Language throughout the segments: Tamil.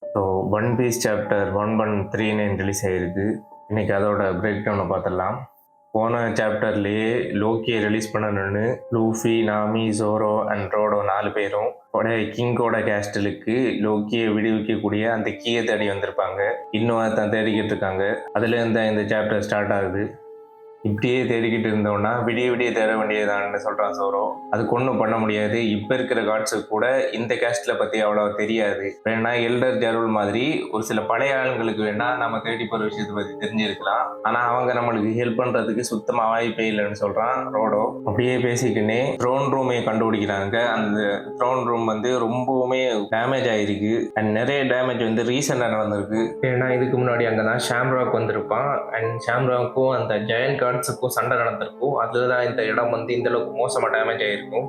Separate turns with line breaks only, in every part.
So One Piece chapter 113 release ஆகிருக்கு. இன்றைக்கி அதோட பிரேக் டவுனை பார்த்துடலாம். போன சாப்டர்லேயே லோக்கியை ரிலீஸ் பண்ணணுன்னு லூஃபி, நாமி, ஜோரோ அண்ட் ரோடோ 4 பேரும் கிங்கோட கேஸ்டலுக்கு லோக்கியை விடுவிக்கக்கூடிய அந்த கீயை தேடி வந்திருப்பாங்க. இன்னும் அதை தேடிக்கிட்டு இருக்காங்க. அதுலேருந்து இந்த சாப்டர் ஸ்டார்ட் ஆகுது. இப்படியே தேடிக்கிட்டு இருந்தோம்னா விடிய தேட வேண்டியதான்னு சொல்கிறான் சோரோ. அதுக்கு ஒன்றும் பண்ண முடியாது. இப்போ இருக்கிற காட்ஸுக்கு கூட இந்த கேஸ்டில் பற்றி அவ்வளோ தெரியாது. வேணா எல்டர் ஜெரோல் மாதிரி ஒரு சில பழைய ஆளுங்களுக்கு வேணா நம்ம தேடி போகிற விஷயத்தை பற்றி தெரிஞ்சிருக்கலாம். ஆனால் அவங்க நம்மளுக்கு ஹெல்ப் பண்ணுறதுக்கு சுத்தமாக வாய்ப்பே இல்லைன்னு சொல்கிறான் ரோடோ. அப்படியே பேசிக்கின்னே த்ரோன் ரூமை கண்டுபிடிக்கிறாங்க. அந்த த்ரோன் ரூம் ரொம்பவுமே டேமேஜ் ஆகிருக்கு. அண்ட் நிறைய டேமேஜ் ரீசெண்டாக நடந்திருக்கு. ஏன்னா இதுக்கு முன்னாடி அங்கே தான் ஷாம்ராக் வந்திருப்பான். அண்ட் ஷாம்ராக்கும் அந்த ஜெயண்ட் கார்ட்ஸுக்கும் சண்டை நடந்திருக்கும். அதுதான் இந்த இடம் இந்த அளவுக்கு மோசமாக டேமேஜ் ஆகிருக்கும்.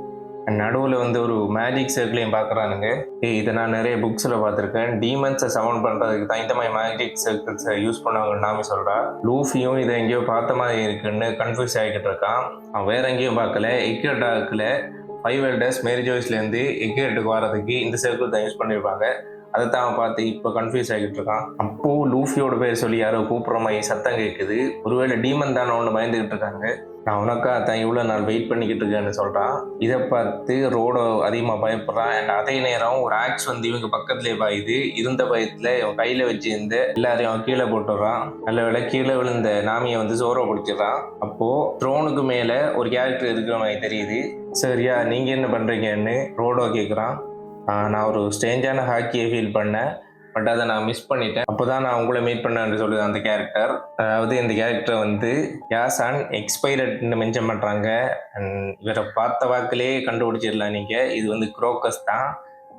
நடுவில் ஒரு மேஜிக் சர்க்கிளையும் பார்க்குறானுங்க. இதை நான் நிறைய புக்ஸில் பார்த்துருக்கேன். டீமன்ஸை சவுண்ட் பண்ணுறதுக்கு தான் இந்த மாதிரி மேஜிக் சர்க்கிள்ஸை யூஸ் பண்ணுவாங்கன்னு நாம சொல்கிறா. லூஃபியும் இதை எங்கேயோ பார்த்த மாதிரி இருக்குன்னு கன்ஃபியூஸ் ஆகிக்கிட்டு இருக்கான். அவன் வேற எங்கேயும் பார்க்கல. எக்கேட்டாக்கில் 5 எல்டர்ஸ் மேரி ஜோய்ஸ்லேருந்து எக்கேட்டுக்கு வர்றதுக்கு இந்த சர்க்கிள் தான் யூஸ் பண்ணியிருப்பாங்க. அதை தான் அவன் பார்த்து இப்போ கன்ஃபியூஸ் ஆகிட்டு இருக்கான். அப்போது லூஃபியோட பேர் சொல்லி யாரோ கூப்பிட்ற மாதிரி சத்தம் கேட்குது. ஒருவேளை டீமன் தானே ஒன்று பயந்துக்கிட்டு இருக்காங்க. நான் உனக்கா தான் இவ்வளோ நாள் வெயிட் பண்ணிக்கிட்டு இருக்கேன்னு சொல்கிறான். இதை பார்த்து ரோடோ அதிகமாக பயப்படுறான். அண்ட் அதே நேரம் ஒரு ஆக்ஸ் இவங்க பக்கத்துலேயே பாயுது. இருந்த பயத்தில் இவன் கையில் வச்சிருந்த எல்லாரையும் அவன் கீழே போட்டுடுறான். நல்ல வேளை கீழே விழுந்த நாமியை ஜோரோ பிடிச்சிடறான். அப்போது த்ரோனுக்கு மேலே ஒரு கேரக்டர் இருக்கிற மாதிரி தெரியுது. சரியா, நீங்கள் என்ன பண்ணுறீங்கன்னு ரோடோ கேட்குறான். நான் ஒரு ஸ்ட்ரேஞ்சான ஹாக்கியை ஃபீல் பண்ணேன். பட் அதை நான் மிஸ் பண்ணிட்டேன். அப்போ தான் நான் உங்களை மீட் பண்ணேன்னு சொல்லுது அந்த கேரக்டர். அதாவது இந்த கேரக்டரை யாசான் எக்ஸ்பைரட்னு மென்ஷன் பண்ணுறாங்க. அண்ட் இவரை பார்த்த வாக்கிலே கண்டுபிடிச்சிடலாம் நீங்கள். இது குரோக்கஸ் தான்.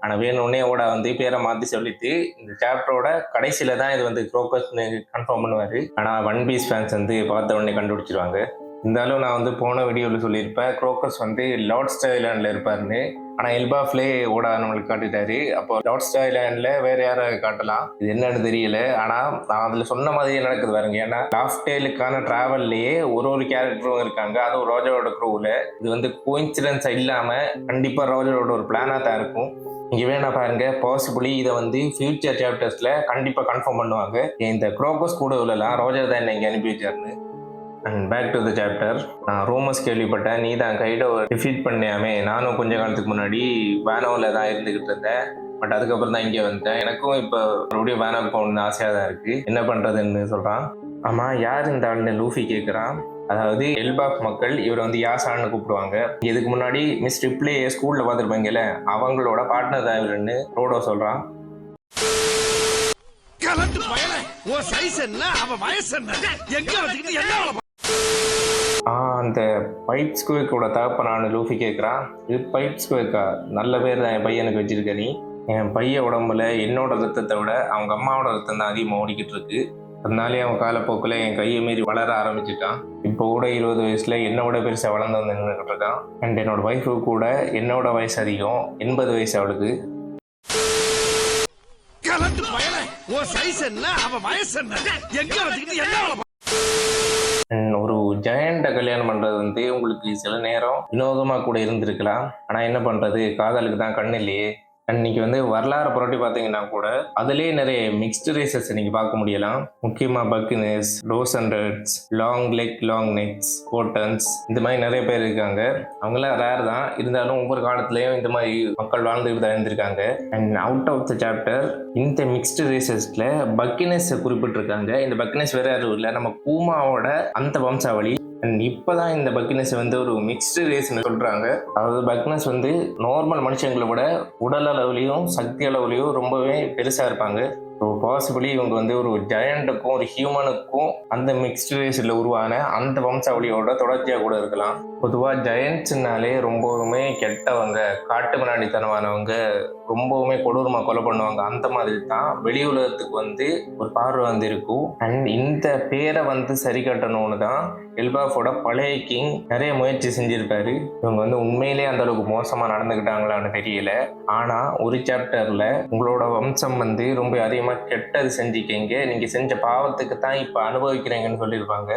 ஆனால் வேணும்னே ஓட பேரை மாற்றி சொல்லிட்டு இந்த சாப்டரோட கடைசியில் தான் இது குரோக்கஸ்னு கன்ஃபார்ம் பண்ணுவார். ஆனால் ஒன் பீஸ் ஃபேன்ஸ் பார்த்த உடனே கண்டுபிடிச்சிருவாங்க. இருந்தாலும் நான் போன வீடியோவில் சொல்லியிருப்பேன் குரோக்கஸ் லார்ட்ஸ் ஐலாண்டில் இருப்பாருன்னு. ஆனால் எல்பாஃப்லே ஓட நம்மளுக்கு காட்டிட்டாரு. அப்போ லார்ட்ஸ் ஐலாண்டில் வேறு யாரை காட்டலாம், இது என்னன்னு தெரியல. ஆனால் நான் அதில் சொன்ன மாதிரியே நடக்குது பாருங்க. ஏன்னா லாஃப்டேலுக்கான ட்ராவல்லையே ஒரு கேரக்டரும் இருக்காங்க. அதுவும் ரோஜரோட க்ரூவில். இது கோயின்சிடன்ஸாக இல்லாமல் கண்டிப்பாக ரோஜரோட ஒரு பிளானாக தான் இருக்கும். இங்கே வேணா பாருங்க, பாசிபிளி இதை ஃபியூச்சர் சாப்டர்ஸில் கண்டிப்பாக கன்ஃபார்ம் பண்ணுவாங்க. இந்த குரோக்கஸ் கூட உள்ளலாம் ரோஜர் தான் இங்கே அனுப்பி வச்சாருன்னு. And back to the chapter. நான் ரூமர்ஸ் கேள்விப்பட்டேன் நீ தான் கைடோ டிஃபீட் பண்ணியாமே. நானும் கொஞ்ச காலத்துக்கு முன்னாடி வேனோவில் தான் இருந்துக்கிட்டு இருந்தேன். பட் அதுக்கப்புறம் தான் இங்கே வந்தேன். எனக்கும் இப்போ மறுபடியும் வேனோவுக்கு போகணுன்னு ஆசையாக தான் இருக்குது. என்ன பண்ணுறதுன்னு சொல்கிறான். ஆமாம், யார் இந்த ஆள்னு லூஃபி கேட்குறான். அதாவது எல்பாஃப் மக்கள் இவர் யாசான்னு கூப்பிடுவாங்க. இதுக்கு முன்னாடி மிஸ் ரிப்ளே ஸ்கூலில் பார்த்துருப்பாங்கல்ல, அவங்களோட பார்ட்னர் தான் இவருன்னு ரோடோ சொல்கிறான். அந்த பைப் ஸ்குவேக்கோட தகப்பனான்னு லூஃபி கேட்குறான். இது பைப் ஸ்குவேக்கா? நல்ல பேர் தான் என் பையனுக்கு வச்சிருக்க நீ. என் பையன் உடம்புல என்னோட ரத்தத்தை விட அவங்க அம்மாவோட ரத்தம் தான் அதிகமாக ஓடிக்கிட்டு இருக்கு. அதனாலே அவன் காலப்போக்கில் என் கையை மீறி வளர ஆரம்பிச்சுட்டான். இப்போ கூட 20 வயசுல என்னோட பெருசாக வளர்ந்து நின்றுக்கிட்டு இருக்கான். அண்ட் என்னோட ஒய்ஃபு கூட என்னோட வயசு அதிகம், 80 வயசு அவளுக்கு. ஒரு ஜெயண்ட்டை கல்யாணம் பண்ணுறது உங்களுக்கு சில நேரம் வினோதமாக கூட இருந்திருக்கலாம். ஆனால் என்ன பண்ணுறது, காதலுக்கு தான் கண் இல்லையே. அன்னைக்கு வரலாறு புரட்டி பார்த்தீங்கன்னா கூட அதுலேயே நிறைய மிக்ஸ்டு ரேசஸ் நீங்கள் பார்க்க முடியலாம். முக்கியமாக பக்கினஸ், டோசண்டர்ஸ், லாங் லெக் லாங் நெக்ஸ், கோட்டன்ஸ், இந்த மாதிரி நிறைய பேர் இருக்காங்க. அவங்களாம் ரேர் தான். இருந்தாலும் ஒவ்வொரு காலத்துலேயும் இந்த மாதிரி மக்கள் வாழ்ந்துட்டு தான் இருந்திருக்காங்க. And out of the chapter இந்த மிக்ஸ்டு ரேசஸில் பக்கினஸை குறிப்பிட்டிருக்காங்க. இந்த பக்கினஸ் வேற யாரும் இல்லை, நம்ம பூமாவோட அந்த வம்சாவளி. அண்ட் இப்போ தான் இந்த பக்கினஸ் ஒரு மிக்ஸ்டு ரேஸ்ன்னு சொல்கிறாங்க. அதாவது பக்கினஸ் நார்மல் மனுஷங்களை விட உடல் அளவுலையும் சக்தி அளவுலையும் ரொம்பவே பெருசாக இருப்பாங்க. ஸோ பாசிபிளி இவங்க ஒரு ஜெயண்ட்டுக்கும் ஒரு ஹியூமனுக்கும் அந்த மிக்ஸ்டு ரேஸில் உருவான அந்த வம்சாவளியோட தொடர்ச்சியாக கூட இருக்கலாம். பொதுவாக ஜெயண்ட்ஸ்னாலே ரொம்பவுமே கெட்டவங்க, காட்டு மிராண்டித்தனமானவங்க, ரொம்பவுமே கொடூரமாக கொலை பண்ணுவாங்க. அந்த மாதிரி தான் வெளி உலகத்துக்கு ஒரு பார்வை இருக்கும். அண்ட் இந்த பேரை சரி கட்டணும்னு தான் எல்பாஃபோட பழைய கிங் நிறைய முயற்சி செஞ்சிருப்பாரு. இவங்க உண்மையிலே அந்த அளவுக்கு மோசமாக நடந்துக்கிட்டாங்களான்னு தெரியல. ஆனால் ஒரு சாப்டரில் உங்களோட வம்சம் ரொம்ப அதிகமாக கெட்டது செஞ்சிக்கீங்க, நீங்கள் செஞ்ச பாவத்துக்கு தான் இப்போ அனுபவிக்கிறீங்கன்னு சொல்லியிருப்பாங்க.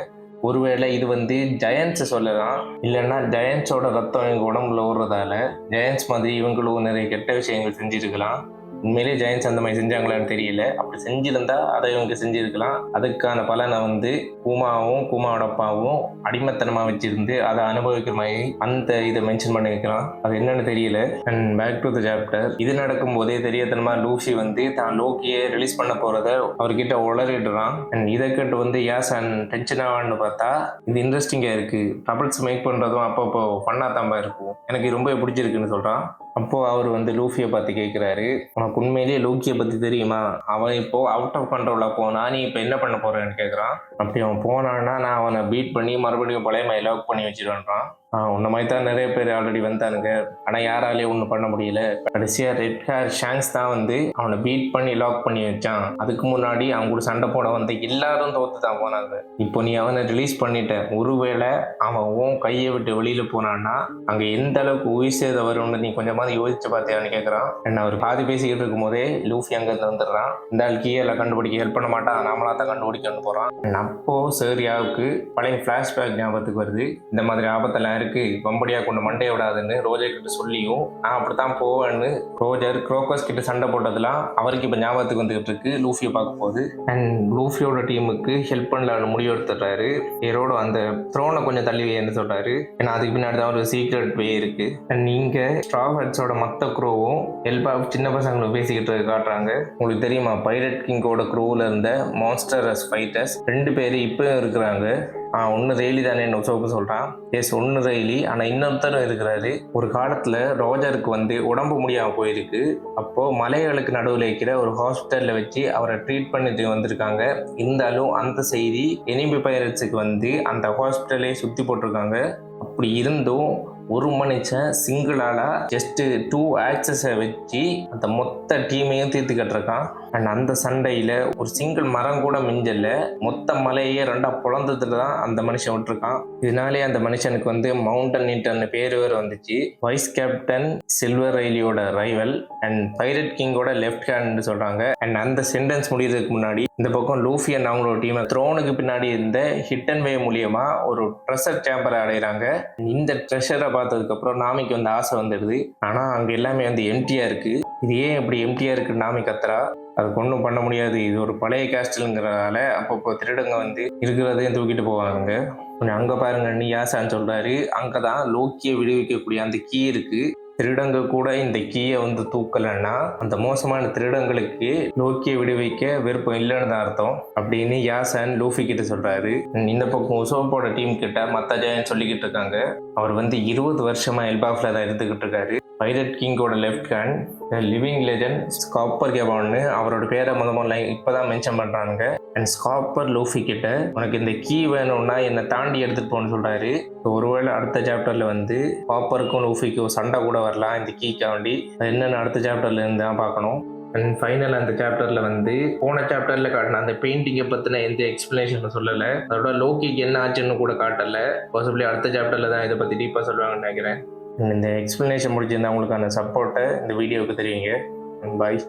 ஒருவேளை இது ஜெயன்ட்ஸை சொல்லலாம். இல்லைன்னா ஜெயன்ட்ஸோட ரத்தம் எங்கள் உடம்புல ஓடுறதால ஜெயன்ட்ஸ் மாதிரி இவங்களும் நிறைய கெட்ட விஷயங்கள் செஞ்சிருக்கலாம். உண்மையிலேயே ஜெயன்ஸ் அந்த மாதிரி செஞ்சாங்களான்னு தெரியல. அப்படி செஞ்சிருந்தா அதை இவங்க செஞ்சிருக்கலாம். அதுக்கான பலனை வந்து கூமாவும் கூமாவோட அப்பாவும் அடிமத்தனமா வச்சிருந்து அதை அனுபவிக்கிற மாதிரி அந்த இதை மென்ஷன் பண்ணி வைக்கலாம். அது என்னன்னு தெரியல. And back to the chapter. இது நடக்கும் போதே தெரியத்தனமா லூஃபி வந்து தான் லோக்கியை ரிலீஸ் பண்ண போறத அவர்கிட்ட உளறிடுறான். அண்ட் இதை கேட்டு வந்து யாசன் டென்ஷன் ஆவான்னு பார்த்தா இது இன்ட்ரெஸ்டிங்கா இருக்கு. ட்ரபிள்ஸ் மேக் பண்றதும் அப்பப்போ ஃபன்னா தாம்பா இருக்கும். எனக்கு ரொம்ப பிடிச்சிருக்குன்னு சொல்றான். அப்போ அவர் வந்து லூஃபியை பார்த்து கேட்கிறாரு, உனக்கு உண்மையிலேயே லோக்கியை பத்தி தெரியுமா? அவன் இப்போ அவுட் ஆஃப் கண்ட்ரோலா போனா நீ இப்போ என்ன பண்ண போறேன்னு கேட்குறான். அப்படி அவன் போனான்னா நான் அவனை பீட் பண்ணி மறுபடியும் பழைய மாதிரி லாக் பண்ணி வச்சிருவேன்றான். உன்ன மாதிரி தான் நிறைய பேர் ஆல்ரெடி வந்தானுங்க, ஆனால் யாராலேயும் ஒன்றும் பண்ண முடியல. கடைசியாக ரெட் ஹேர் ஷாங்ஸ் தான் வந்து அவனை பீட் பண்ணி லாக் பண்ணி வச்சான். அதுக்கு முன்னாடி அவங்க கூட சண்டை போட வந்து எல்லாரும் தோத்து தான் போனாங்க. இப்போ நீ அவனை ரிலீஸ் பண்ணிட்ட, ஒருவேளை அவன் உன் கையை விட்டு வெளியில போனான்னா அங்கே எந்த அளவுக்கு உயிர் சேதம் வரும்னு நீ கொஞ்சமாவது யோசிச்சு பார்த்தியான்னு கேட்குறான். என்ன அவர் பாதி பேசிக்கிட்டு இருக்கும் போதே லூஃபி அங்கேருந்து வந்துடுறான். இந்த ஆள் கீழே கண்டுபிடிக்க ஹெல்ப் பண்ண மாட்டான், நாமளா தான் கண்டுபிடிக்கணும்னு போகிறான். அப்போ சேரியாவுக்கு பழைய ஃப்ளாஷ்பேக் ஞாபகத்துக்கு வருது. இந்த மாதிரி ஆபத்தெல்லாம் இருக்கு, வம்படியா கொண்டு மண்டைய விடாதுன்னு ரோஜர் கிட்ட சொல்லியும் நான் அப்படித்தான் போவேன்னு ரோஜர் குரோக்கஸ் கிட்ட சண்டை போட்டதுலாம் அவருக்கு இப்ப ஞாபகத்துக்கு வந்துகிட்டு இருக்கு லூஃபியை பார்க்க போகுது. அண்ட் லூஃபியோட டீமுக்கு ஹெல்ப் பண்ணலான்னு முடிவு எடுத்துடுறாரு. ஹீரோட அந்த த்ரோனை கொஞ்சம் தள்ளி வைன்னு சொல்றாரு. ஏன்னா அதுக்கு பின்னாடி தான் ஒரு சீக்ரெட் வே இருக்கு. அண்ட் நீங்க ஸ்ட்ரா ஹட்ஸோட மொத்த க்ரோவும் ஹெல்ப்பா சின்ன பசங்களும் பேசிக்கிட்டு காட்டுறாங்க. உங்களுக்கு தெரியுமா, பைரட் கிங்கோட க்ரோவில் இருந்த மான்ஸ்டர்ஸ் ஃபைட்டர்ஸ் 2 பேர் இப்பயும் இருக்கிறாங்க. ஒன்று ரெய்லி தானே என்ன சோப்பு சொல்கிறான். எஸ், ஒன்று ரெய்லி, ஆனால் இன்னொருத்தரும் இருக்கிறாரு. ஒரு காலத்தில் ரோஜருக்கு வந்து உடம்பு முடியாமல் போயிருக்கு. அப்போது மலைகளுக்கு நடுவில் இருக்கிற ஒரு ஹாஸ்பிட்டலில் வச்சு அவரை ட்ரீட் பண்ணிட்டு வந்திருக்காங்க. இருந்தாலும் அந்த செய்தி எனிமி பைரட்ஸுக்கு வந்து அந்த ஹாஸ்பிட்டலே சுற்றி போட்டிருக்காங்க. அப்படி இருந்தும் ஒரு மனுஷன் சிங்கிளால ஜஸ்ட் 2 ஆக்சஸை வச்சு அந்த மொத்த டீமையும் தீர்த்து கட்டிருக்கான். அண்ட் அந்த சண்டையில ஒரு சிங்கிள் மரம் கூட மிஞ்சல, மொத்த மலையே 2ஆ புலந்ததுல தான் அந்த மனுஷன் விட்டுருக்கான். இதனாலே அந்த மனுஷனுக்கு வந்து மவுண்டன் நீட்டர்னு பேர் வேறு வந்துச்சு. வைஸ் கேப்டன் சில்வர் ரெய்லியோட ரைவல் அண்ட் பைரட் கிங்கோட லெஃப்ட் ஹேண்ட் சொல்றாங்க. அண்ட் அந்த சென்டென்ஸ் முடியறதுக்கு முன்னாடி இந்த பக்கம் லூஃபி அண்ட் அவங்களோட டீம் த்ரோனுக்கு பின்னாடி இருந்த ஹிட் அண்ட் வே மூலியமா ஒரு ட்ரெஷர் சேம்பரை அடைகிறாங்க. இந்த ட்ரெஷரை பார்த்ததுக்கு அப்புறம் நாமிக்கு வந்து ஆசை வந்துடுது. ஆனா அங்க எல்லாமே வந்து எம்டியா இருக்கு. இது ஏன் இப்படி எம்டியா இருக்கு நாமி கத்துறா. அதுக்கு ஒன்றும் பண்ண முடியாது, இது ஒரு பழைய கேஸ்டலுங்கிறதால அப்பப்போ திருடங்க வந்து இருக்கிறதையும் தூக்கிட்டு போவாங்க. கொஞ்சம் அங்கே பாருங்க நீ யாசான்னு சொல்றாரு. அங்கதான் லோக்கியை விடுவிக்கக்கூடிய அந்த கீ இருக்கு. திருடங்க கூட இந்த கீயை வந்து தூக்கலைன்னா அந்த மோசமான திருடங்களுக்கு லோக்கியை விடுவிக்க விருப்பம் இல்லைன்னு தான் அர்த்தம் அப்படின்னு யாசன் லூஃபி கிட்ட சொல்றாரு. இந்த பக்கம் உசோப்போட டீம் கிட்ட மத்த ஜெயன் சொல்லிக்கிட்டு இருக்காங்க. அவர் வந்து 20 வருஷமா எல்பாஃப்ல தான் இருந்துகிட்டு இருக்காரு. பைரட் கிங்கோட left hand living legend Scopper கேபான்னு அவரோட பேரை முதல்ல இப்பதான் மென்ஷன் பண்றாங்க. அண்ட் ஸ்காப்பர் லூஃபி கிட்ட உனக்கு இந்த கீ வேணும்னா என்னை தாண்டி எடுத்துட்டு போன்னு சொல்றாரு. ஒருவேளை அடுத்த சாப்டர்ல வந்து ஸ்காப்பருக்கும் லூஃபிக்கும் சண்டை கூட வரலாம் இந்த கீக்காண்டி. அது என்னன்னு அடுத்த சாப்டர்ல இருந்து தான் பார்க்கணும். அண்ட் ஃபைனல் அந்த சாப்டர்ல வந்து போன சாப்டர்ல காட்டின அந்த பெயிண்டிங்கை பத்தின எந்த எக்ஸ்பிளனேஷன் சொல்லலை. அதோட லோக்கிக்கு என்ன ஆச்சுன்னு கூட காட்டல. பாசிபிளி அடுத்த சாப்டர்ல தான் இதை பத்தி டீப்பா சொல்லுவாங்கன்னு நினைக்கிறேன். இந்த எக்ஸ்பிளனேஷன் முடிச்சிருந்தா உங்களுக்கான சப்போர்ட்டை இந்த வீடியோவுக்கு தெரியுங்க. பாய்.